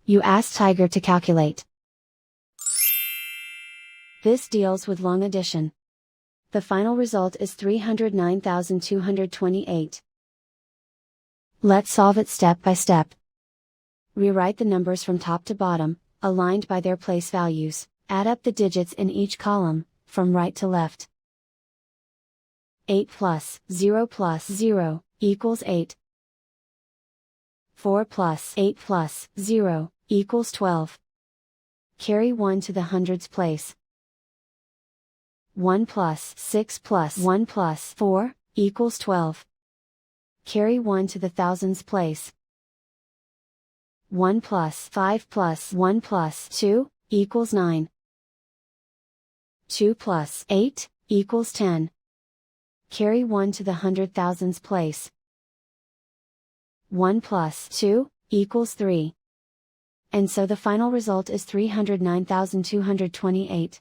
You ask Tiger to calculate. This deals with long addition. The final result is 309,228. Let's solve it step by step. Rewrite the numbers from top to bottom, aligned by their place values. Add up the digits in each column, from right to left. 8 plus 0 equals 8. 4 plus 8 plus 0 equals 12. Carry 1 to the hundreds place. 1 plus 6 plus 1 plus 4 equals 12. Carry 1 to the thousands place. 1 plus 5 plus 1 plus 2 equals 9. 2 plus 8 equals 10. Carry 1 to the hundred thousands place. 1 plus 2 equals 3. And so the final result is 309,228.